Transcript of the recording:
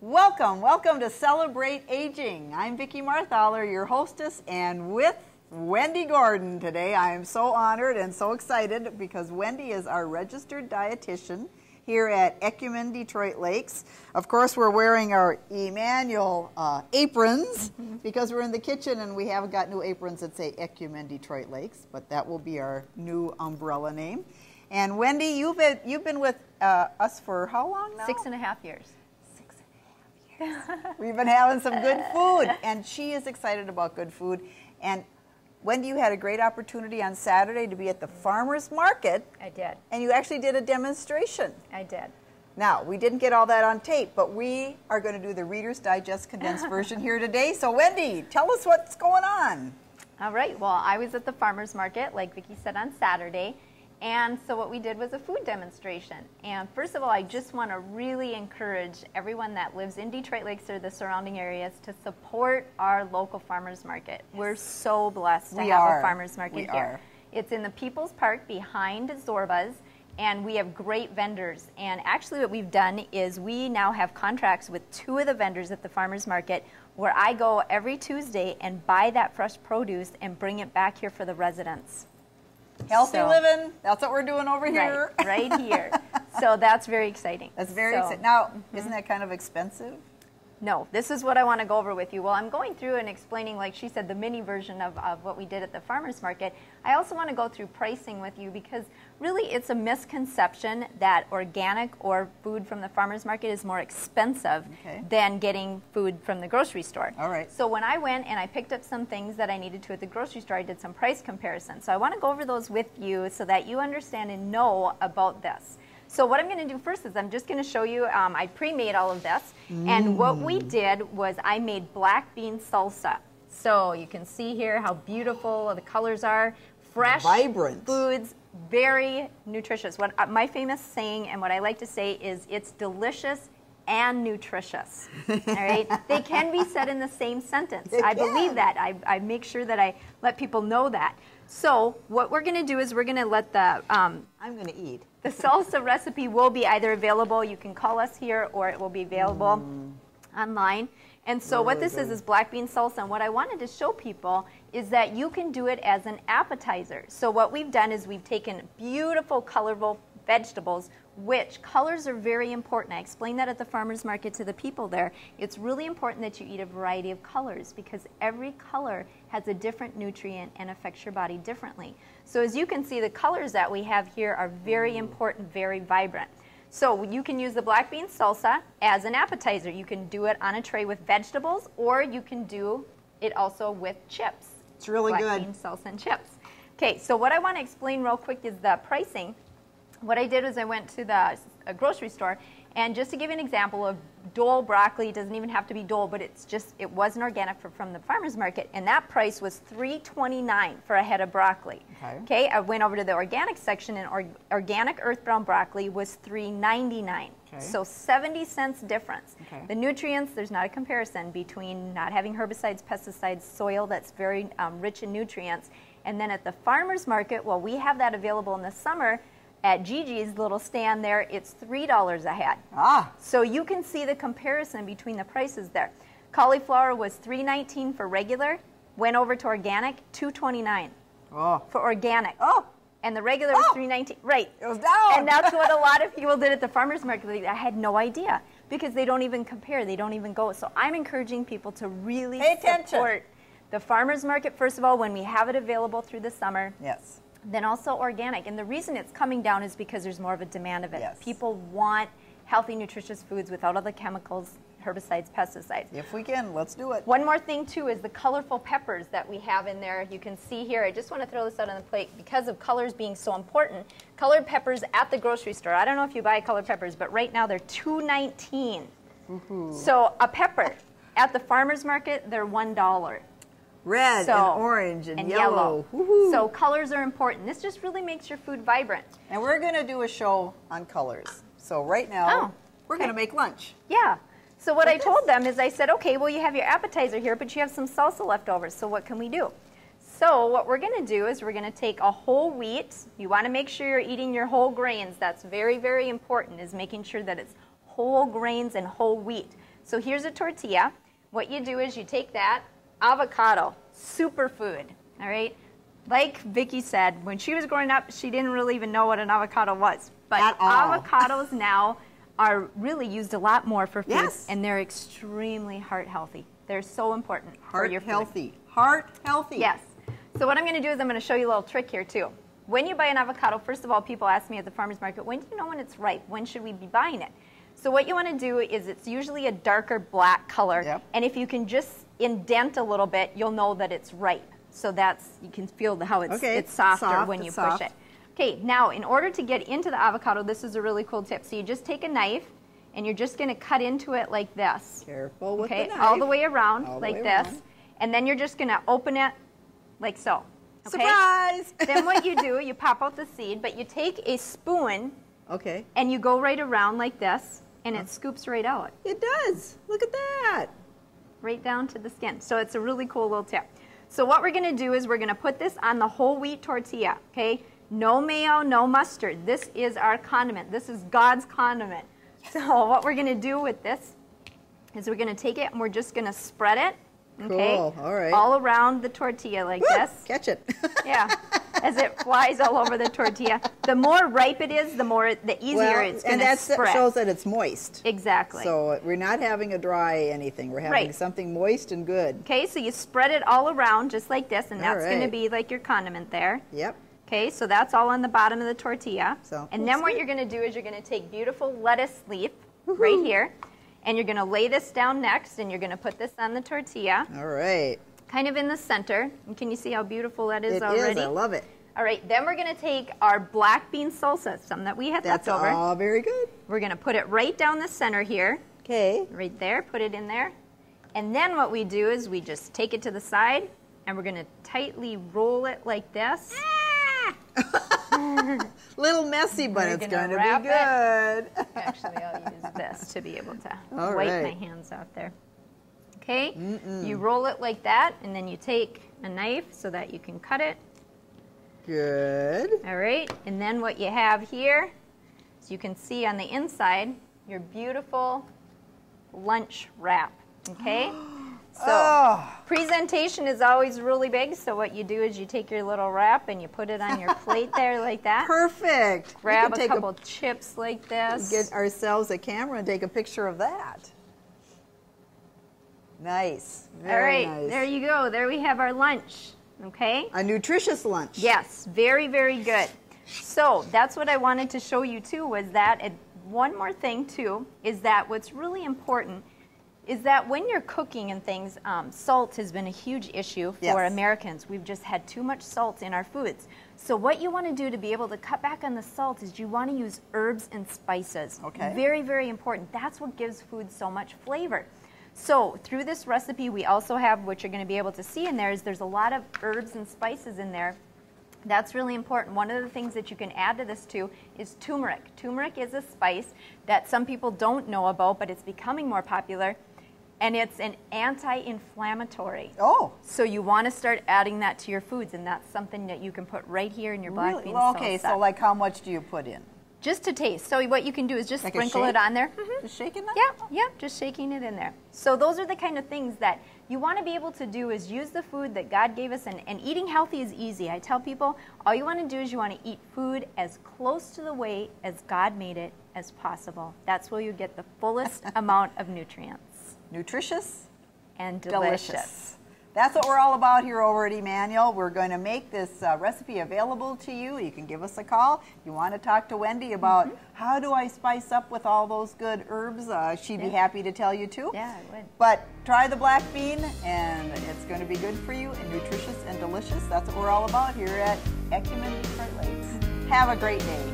Welcome to Celebrate Aging. I'm Vicki Marthaler, your hostess, and with Wendy Gordon today. I am so honored and so excited because Wendy is our registered dietitian here at Ecumen Detroit Lakes. Of course, we're wearing our Emmanuel aprons because we're in the kitchen and we haven't got new aprons that say Ecumen Detroit Lakes, but that will be our new umbrella name. And Wendy, you've been with us for how long now? 6.5 years. We've been having some good food, and she is excited about good food. And Wendy, you had a great opportunity on Saturday to be at the farmer's market. I did. And you actually did a demonstration. I did. Now, we didn't get all that on tape, but we are going to do the Reader's Digest condensed version here today. So Wendy, tell us what's going on. All right. Well, I was at the farmer's market, like Vicki said, on Saturday. And so what we did was a food demonstration. And first of all, I just want to really encourage everyone that lives in Detroit Lakes or the surrounding areas to support our local farmers market. Yes. We're so blessed to have a farmers market here. It's in the People's Park behind Zorba's, and we have great vendors. And actually what we've done is we now have contracts with 2 of the vendors at the farmers market where I go every Tuesday and buy that fresh produce and bring it back here for the residents. Healthy living, that's what we're doing over here. Right here. So that's very exciting. That's very exciting. Now, isn't that kind of expensive? No, this is what I want to go over with you. Well, I'm going through and explaining, like she said, the mini version of what we did at the farmer's market. I also want to go through pricing with you because really it's a misconception that organic or food from the farmer's market is more expensive than getting food from the grocery store. All right. So when I went and I picked up some things that I needed to at the grocery store, I did some price comparisons. So I want to go over those with you so that you understand and know about this. So what I'm going to do first is I'm just going to show you, I pre-made all of this, and what we did was I made black bean salsa. So you can see here how beautiful the colors are, fresh vibrant foods, very nutritious. What my famous saying and what I like to say is it's delicious and nutritious. All right, they can be said in the same sentence. I believe that. I make sure that I let people know that. So what we're going to do is we're going to let the I'm going to eat. The salsa recipe will be either available, you can call us here, or it will be available online. And so what this is black bean salsa, and what I wanted to show people is that you can do it as an appetizer. So what we've done is we've taken beautiful, colorful vegetables, which colors are very important. I explained that at the farmer's market to the people there. It's really important that you eat a variety of colors because every color has a different nutrient and affects your body differently. So as you can see, the colors that we have here are very important, very vibrant. So you can use the black bean salsa as an appetizer. You can do it on a tray with vegetables, or you can do it also with chips. It's really good. Black bean salsa and chips. Okay, so what I want to explain real quick is the pricing. What I did was I went to the grocery store, and just to give you an example of Dole broccoli, it doesn't even have to be Dole, but it wasn't organic from the farmer's market, and that price was $3.29 for a head of broccoli. Okay, I went over to the organic section, and organic earth brown broccoli was $3.99. So 70 cents difference. The nutrients, there's not a comparison between not having herbicides, pesticides, soil that's very rich in nutrients, and then at the farmer's market, well, we have that available in the summer. At Gigi's little stand there, it's $3 a head. So you can see the comparison between the prices there. Cauliflower was $3.19 for regular, went over to organic, $2.29 for organic. And the regular was $3.19. Right. It was down. And that's what a lot of people did at the farmer's market. I had no idea because they don't even compare. They don't even go. So I'm encouraging people to really support the farmer's market, first of all, when we have it available through the summer. Yes. Then also organic. And the reason it's coming down is because there's more of a demand of it. People want healthy, nutritious foods without all the chemicals, herbicides, pesticides. If we can, let's do it. One more thing, too, is the colorful peppers that we have in there. You can see here, I just want to throw this out on the plate because of colors being so important. Colored peppers at the grocery store. I don't know if you buy colored peppers, but right now they're $2.19. So a pepper at the farmer's market, they're $1. Red and orange and yellow. So colors are important. This just really makes your food vibrant. And we're going to do a show on colors. So right now, we're going to make lunch. Yeah. So what I told them is I said, okay, well, you have your appetizer here, but you have some salsa left over. So what can we do? So what we're going to do is we're going to take a whole wheat. You want to make sure you're eating your whole grains. That's very, very important, is making sure that it's whole grains and whole wheat. So here's a tortilla. What you do is you take that avocado, superfood, all right? Like Vicki said, when she was growing up, she didn't really even know what an avocado was. But avocados now are really used a lot more for food, yes. and they're extremely heart healthy. They're so important for your food. Heart healthy. Yes. So what I'm going to do is I'm going to show you a little trick here too. When you buy an avocado, first of all, people ask me at the farmer's market, when do you know when it's ripe? When should we be buying it? So what you want to do is it's usually a darker black color, yep. and if you can just indent a little bit, you'll know that it's ripe. So that's, you can feel how it's softer when you push it. Okay, now in order to get into the avocado, this is a really cool tip. So you just take a knife and you're just going to cut into it like this. Careful with the knife. All the way around like this. And then you're just going to open it like so. Okay? Surprise! Then what you do, you pop out the seed, but you take a spoon and you go right around like this, and it scoops right out. It does. Look at that. Right down to the skin. So it's a really cool little tip. So what we're going to do is we're going to put this on the whole wheat tortilla, okay? No mayo, no mustard. This is our condiment. This is God's condiment. So what we're going to do with this is we're going to take it and we're just going to spread it, okay? Cool. All right. All around the tortilla like this. Catch it. Yeah, as it flies all over the tortilla. The more ripe it is, the easier it's going to spread. And that shows that it's moist. Exactly. So we're not having a dry anything. We're having something moist and good. Okay, so you spread it all around just like this, and that's going to be like your condiment there. Yep. Okay, so that's all on the bottom of the tortilla. And then what you're going to do is you're going to take beautiful lettuce leaf right here, and you're going to lay this down next, and you're going to put this on the tortilla. All right. Kind of in the center. And can you see how beautiful that is already? It is. I love it. All right, then we're going to take our black bean salsa, some that we had left over. That's all very good. We're going to put it right down the center here. Okay. Right there, put it in there. And then what we do is we just take it to the side, and we're going to tightly roll it like this. Little messy, but it's going to be good. Actually, I'll use this to be able to wipe my hands out there. Okay, you roll it like that, and then you take a knife so that you can cut it. Good. All right, and then what you have here, so you can see on the inside, your beautiful lunch wrap. Okay. So presentation is always really big, so what you do is you take your little wrap and you put it on your plate there like that. Perfect. Grab a couple chips like this. Get ourselves a camera and take a picture of that. Nice. Very nice. There you go. There we have our lunch. Okay? A nutritious lunch. Yes, very, very good. So that's what I wanted to show you too, was that one more thing too, is that what's really important is that when you're cooking and things, salt has been a huge issue for Americans. We've just had too much salt in our foods. So what you want to do to be able to cut back on the salt is you want to use herbs and spices. Okay. Very, very important. That's what gives food so much flavor. So through this recipe, we also have, what you're going to be able to see in there, is there's a lot of herbs and spices in there. That's really important. One of the things that you can add to this too is turmeric. Turmeric is a spice that some people don't know about, but it's becoming more popular. And it's an anti-inflammatory. Oh. So you want to start adding that to your foods, and that's something that you can put right here in your black bean salsa. Okay, so like how much do you put in? Just to taste. So what you can do is just sprinkle it on there. Just shaking that? Yeah, just shaking it in there. So those are the kind of things that you want to be able to do, is use the food that God gave us, and eating healthy is easy. I tell people, all you want to do is you want to eat food as close to the way as God made it as possible. That's where you get the fullest amount of nutrients. Nutritious and delicious. That's what we're all about here over at Emmanuel. We're going to make this recipe available to you. You can give us a call. You want to talk to Wendy about how do I spice up with all those good herbs. She'd be happy to tell you too. Yeah, I would. But try the black bean, and it's going to be good for you and nutritious and delicious. That's what we're all about here at Ecumen Detroit Lakes. Have a great day.